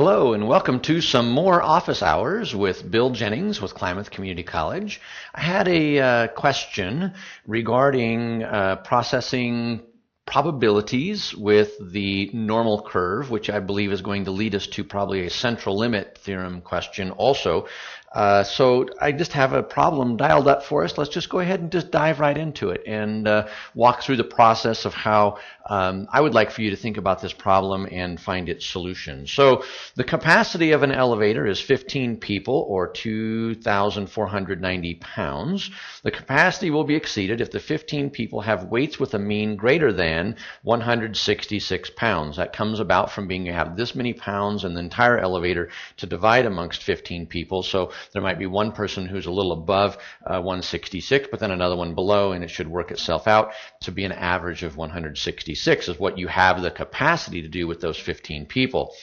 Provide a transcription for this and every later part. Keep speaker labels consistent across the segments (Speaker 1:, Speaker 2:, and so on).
Speaker 1: Hello and welcome to some more office hours with Bill Jennings with Klamath Community College. I had a question regarding processing probabilities with the normal curve, which I believe is going to lead us to probably a central limit theorem question also. So I just have a problem dialed up for us. Let's just go ahead and just dive right into it and walk through the process of how I would like for you to think about this problem and find its solution. So the capacity of an elevator is 15 people or 2,490 pounds. The capacity will be exceeded if the 15 people have weights with a mean greater than 166 pounds. That comes about from being you have this many pounds in the entire elevator to divide amongst 15 people. So there might be one person who's a little above 166, but then another one below, and it should work itself out to be an average of 166 is what you have the capacity to do with those 15 people.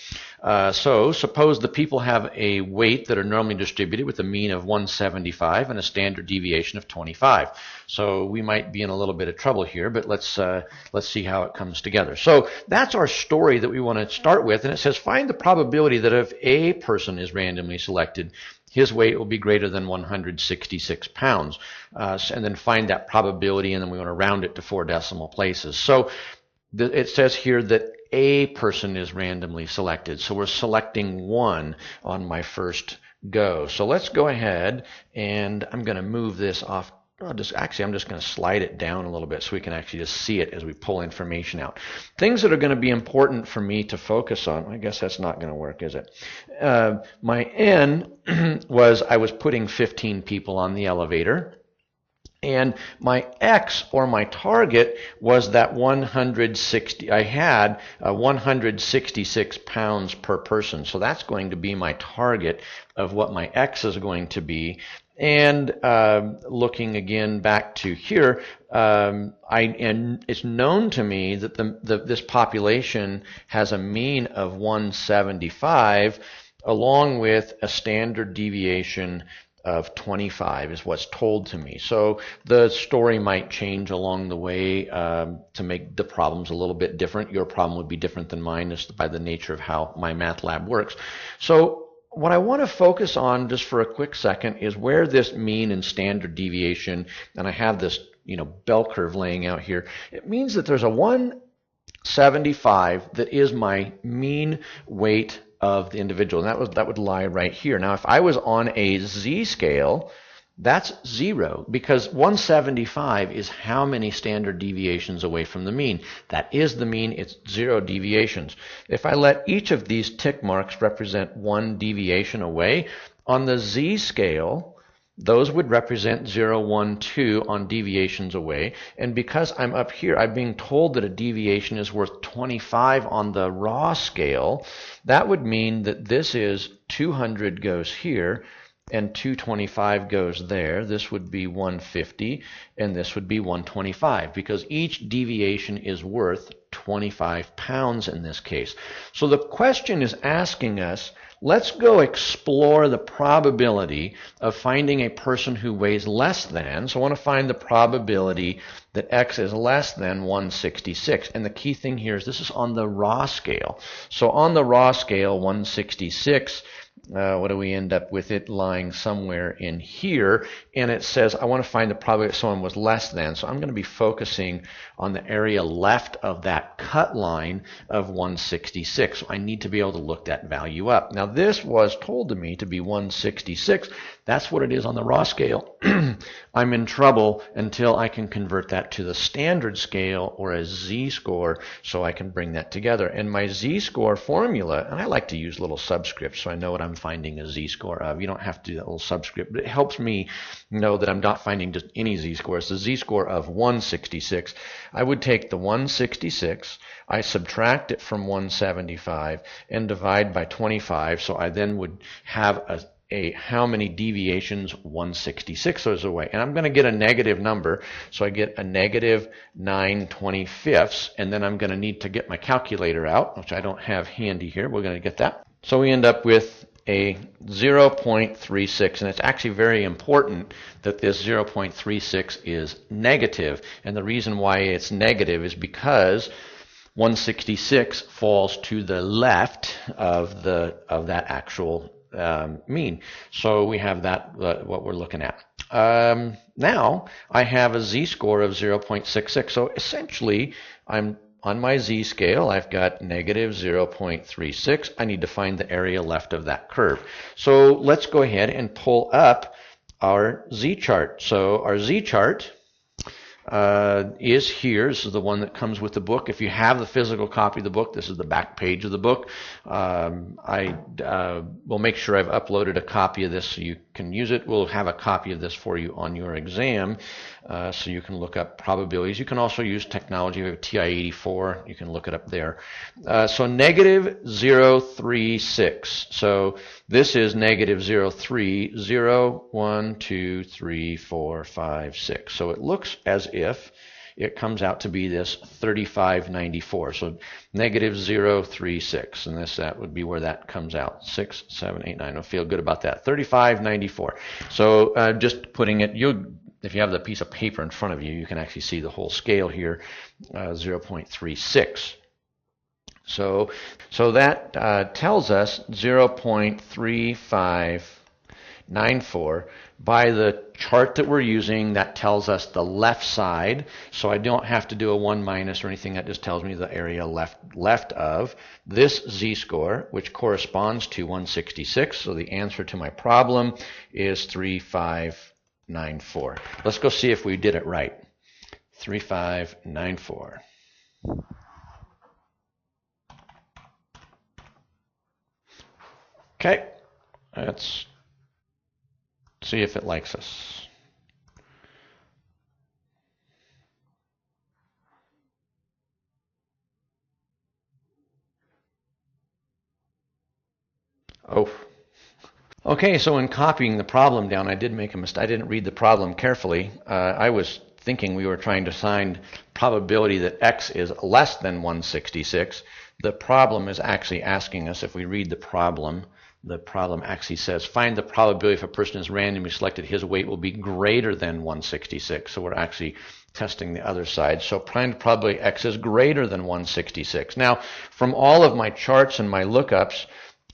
Speaker 1: So suppose the people have a weight that are normally distributed with a mean of 175 and a standard deviation of 25. So we might be in a little bit of trouble here, but let's see how it comes together. So that's our story that we want to start with, and it says find the probability that if a person is randomly selected, his weight will be greater than 166 pounds. And then find that probability, and then we want to round it to 4 decimal places. So it says here that a person is randomly selected. So we're selecting 1 on my first go. So let's go ahead, and I'm going to move this off. I'm just going to slide it down a little bit so we can actually just see it as we pull information out. Things that are going to be important for me to focus on. I guess that's not going to work, is it? My N was I was putting 15 people on the elevator. And my X, or my target, was that 160. I had 166 pounds per person. So that's going to be my target of what my X is going to be. And looking again back to here, and it's known to me that this population has a mean of 175 along with a standard deviation of 25 is what's told to me. So the story might change along the way to make the problems a little bit different. Your problem would be different than mine just by the nature of how my math lab works. So what I want to focus on just for a quick second is where this mean and standard deviation, and I have this bell curve laying out here. It means that there's a 175 that is my mean weight of the individual, and that would lie right here. Now, if I was on a z-scale, that's 0, because 175 is how many standard deviations away from the mean. That is the mean. It's 0 deviations. If I let each of these tick marks represent 1 deviation away, on the z-scale, those would represent 0, 1, 2 on deviations away. And because I'm up here, I'm being told that a deviation is worth 25 on the raw scale. That would mean that this is 200 goes here, and 225 goes there. This would be 150, and this would be 125, because each deviation is worth 25 pounds in this case. So the question is asking us, let's go explore the probability of finding a person who weighs less than. So I want to find the probability that X is less than 166. And the key thing here is this is on the raw scale. So on the raw scale, 166, what do we end up with? It lying somewhere in here, and it says I want to find the probability that someone was less than. So I'm going to be focusing on the area left of that cut line of 166. So I need to be able to look that value up. Now this was told to me to be 166. That's what it is on the raw scale. I'm in trouble until I can convert that to the standard scale or a z-score so I can bring that together. And my z-score formula, and I like to use little subscripts so I know what I'm finding a z-score of. You don't have to do that little subscript, but it helps me know that I'm not finding just any z-score. It's the z-score of 166. I would take the 166, I subtract it from 175, and divide by 25, so I then would have a how many deviations 166 is away. And I'm going to get a negative number, so I get a negative 9/25, and then I'm going to need to get my calculator out, which I don't have handy here. We're going to get that. So we end up with a 0.36, and it's actually very important that this 0.36 is negative. And the reason why it's negative is because 166 falls to the left of that actual mean. So we have that, what we're looking at. Now I have a z-score of 0.66. So essentially, I'm on my z-scale, I've got negative 0.36. I need to find the area left of that curve. So let's go ahead and pull up our z-chart. So our z-chart is here. This is the one that comes with the book. If you have the physical copy of the book, this is the back page of the book. I will make sure I've uploaded a copy of this so you can use it. We'll have a copy of this for you on your exam, so you can look up probabilities. You can also use technology. We have TI-84. You can look it up there. So negative 0.36. So this is negative 0.3, 0, 1, 2, 3, 4, 5, 6. So it looks as if it comes out to be this 3594. So negative 0.36, and that would be where that comes out. 6, 7, 8, 9. I feel good about that. 3594. So just putting it, if you have the piece of paper in front of you, you can actually see the whole scale here, 0.36. So that tells us 0.3594. By the chart that we're using, that tells us the left side. So I don't have to do a 1 minus or anything. That just tells me the area left of this z-score, which corresponds to 166. So the answer to my problem is 3594. Let's go see if we did it right. 3594. Okay, let's see if it likes us. Oh. Okay, so in copying the problem down, I did make a mistake. I didn't read the problem carefully. I was thinking we were trying to find probability that x is less than 166. The problem is actually asking us, if we read the problem actually says, find the probability if a person is randomly selected, his weight will be greater than 166. So we're actually testing the other side. So find probability x is greater than 166. Now, from all of my charts and my lookups,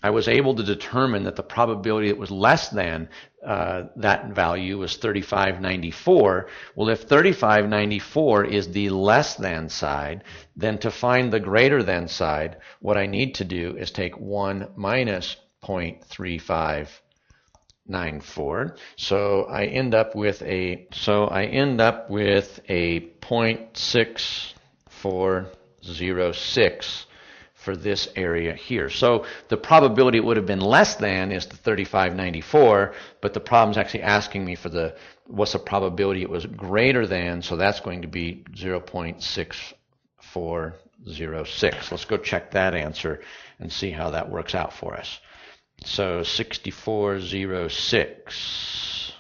Speaker 1: I was able to determine that the probability that was less than that value was 3594. Well, if 3594 is the less than side, then to find the greater than side, what I need to do is take 1 minus 0.3594. So I end up with a 0.6406 for this area here. So the probability it would have been less than is the 3594, but the problem's actually asking me for what's the probability it was greater than, so that's going to be 0.6406. Let's go check that answer and see how that works out for us. So 6406.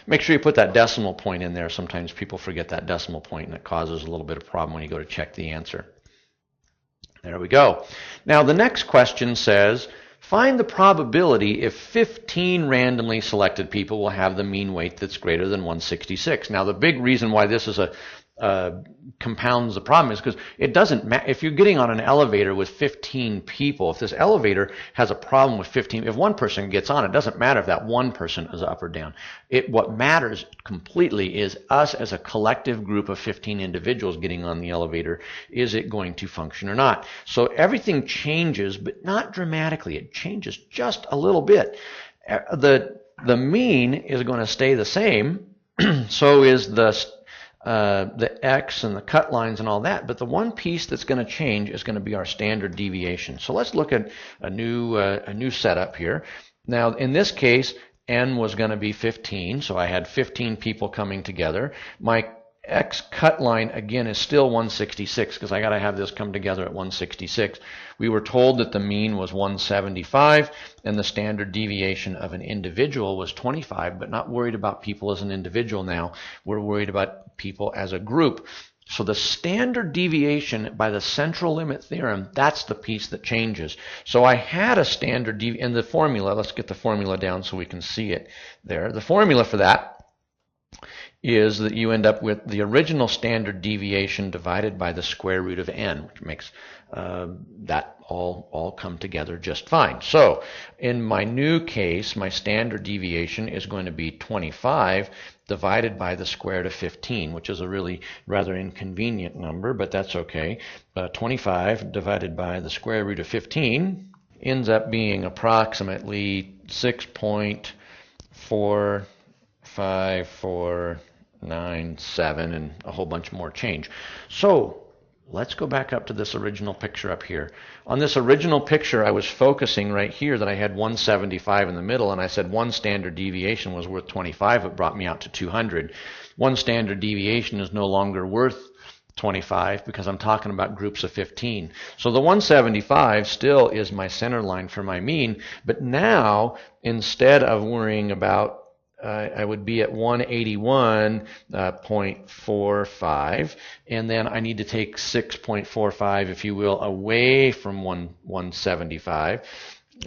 Speaker 1: Make sure you put that decimal point in there. Sometimes people forget that decimal point, and it causes a little bit of problem when you go to check the answer. There we go. Now the next question says, find the probability if 15 randomly selected people will have the mean weight that's greater than 166. Now the big reason why this is compounds the problem is because it doesn't matter if you're getting on an elevator with 15 people. If this elevator has a problem with 15, if one person gets on, it doesn't matter if that one person is up or down. What matters completely is us as a collective group of 15 individuals getting on the elevator. Is it going to function or not? So everything changes, but not dramatically. It changes just a little bit. The mean is going to stay the same. So is the X and the cut lines and all that, but the one piece that's going to change is going to be our standard deviation. So let's look at a new setup here. Now in this case, N was going to be 15, so I had 15 people coming together. My X cut line again is still 166 because I got to have this come together at 166. We were told that the mean was 175 and the standard deviation of an individual was 25, but not worried about people as an individual now. We're worried about people as a group. So the standard deviation by the central limit theorem, that's the piece that changes. So I had a standard deviation in the formula. Let's get the formula down so we can see it there. The formula for that is that you end up with the original standard deviation divided by the square root of n, which makes that all come together just fine. So in my new case, my standard deviation is going to be 25 divided by the square root of 15, which is a really rather inconvenient number, but that's okay. 25 divided by the square root of 15 ends up being approximately 6.45497 and a whole bunch more change. So let's go back up to this original picture up here. On this original picture, I was focusing right here that I had 175 in the middle, and I said one standard deviation was worth 25. It brought me out to 200. One standard deviation is no longer worth 25 because I'm talking about groups of 15. So the 175 still is my center line for my mean, but now instead of worrying about I would be at 181.45, and then I need to take 6.45, if you will, away from 175.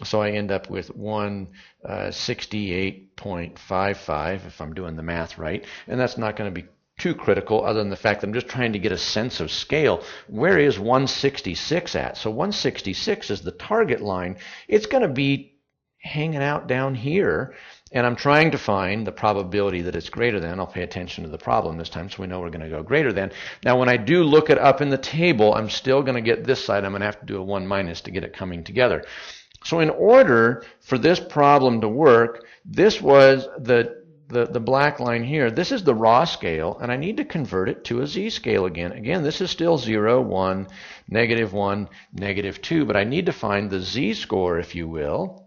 Speaker 1: So I end up with 168.55, if I'm doing the math right, and that's not going to be too critical other than the fact that I'm just trying to get a sense of scale. Where is 166 at? So 166 is the target line. It's going to be hanging out down here. And I'm trying to find the probability that it's greater than. I'll pay attention to the problem this time so we know we're going to go greater than. Now when I do look it up in the table, I'm still going to get this side. I'm going to have to do a 1 minus to get it coming together. So in order for this problem to work, this was the black line here. This is the raw scale, and I need to convert it to a z-scale again. Again, this is still 0, 1, -1, -2, but I need to find the z-score, if you will,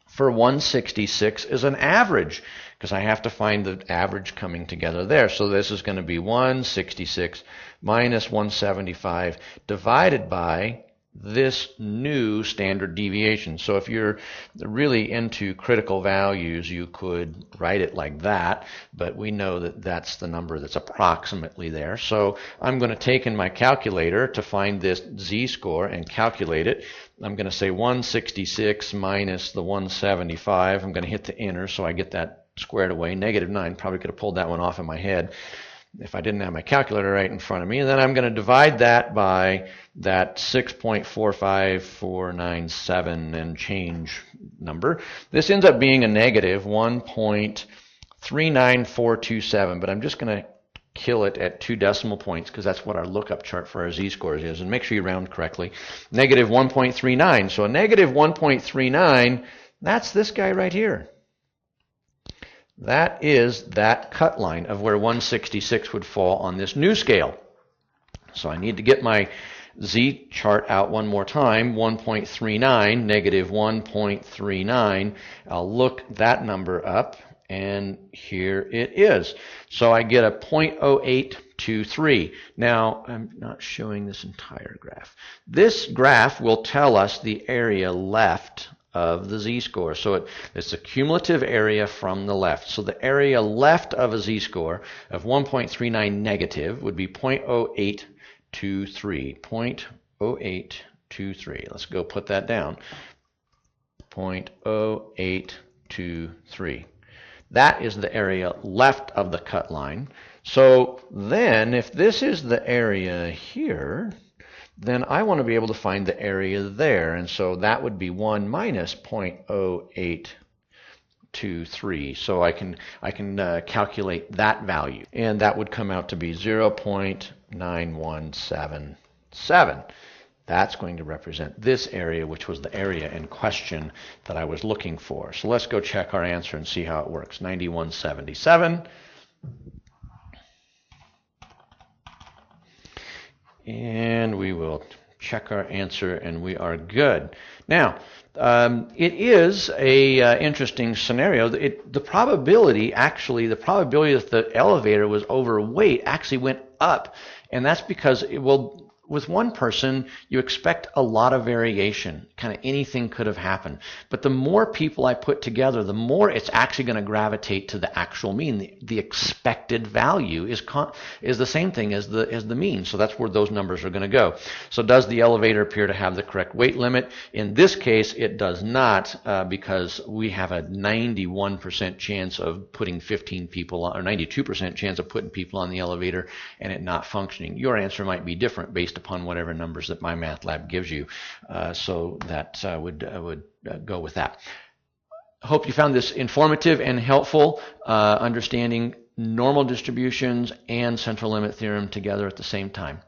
Speaker 1: for 166 is an average, because I have to find the average coming together there. So this is going to be 166 minus 175 divided by this new standard deviation. So if you're really into critical values, you could write it like that, but we know that that's the number that's approximately there. So I'm going to take in my calculator to find this z-score and calculate it. I'm going to say 166 minus the 175. I'm going to hit the enter so I get that squared away. -9. Probably could have pulled that one off in my head if I didn't have my calculator right in front of me. And then I'm going to divide that by that 6.45497 and change number. This ends up being a negative 1.39427, but I'm just going to kill it at 2 decimal points because that's what our lookup chart for our z-scores is. And make sure you round correctly. Negative 1.39. So a negative 1.39, that's this guy right here. That is that cut line of where 166 would fall on this new scale. So I need to get my z chart out one more time. 1.39, negative 1.39. I'll look that number up, and here it is. So I get a 0.0823. Now, I'm not showing this entire graph. This graph will tell us the area left of the z-score. So it's a cumulative area from the left. So the area left of a z-score of 1.39 negative would be 0.0823. 0.0823. Let's go put that down. 0.0823. That is the area left of the cut line. So then if this is the area here, then I want to be able to find the area there. And so that would be 1 minus 0.0823. So I can calculate that value. And that would come out to be 0.9177. That's going to represent this area, which was the area in question that I was looking for. So let's go check our answer and see how it works. 9177. And we will check our answer, and we are good. Now, it is a interesting scenario. The probability that the elevator was overweight actually went up, and that's because with one person, you expect a lot of variation. Kind of anything could have happened. But the more people I put together, the more it's actually going to gravitate to the actual mean. The expected value is the same thing as the mean. So that's where those numbers are going to go. So does the elevator appear to have the correct weight limit? In this case, it does not, because we have a 91% chance of putting 15 people on, or 92% chance of putting people on the elevator and it not functioning. Your answer might be different based upon whatever numbers that my math lab gives you. So that would go with that. Hope you found this informative and helpful, understanding normal distributions and central limit theorem together at the same time.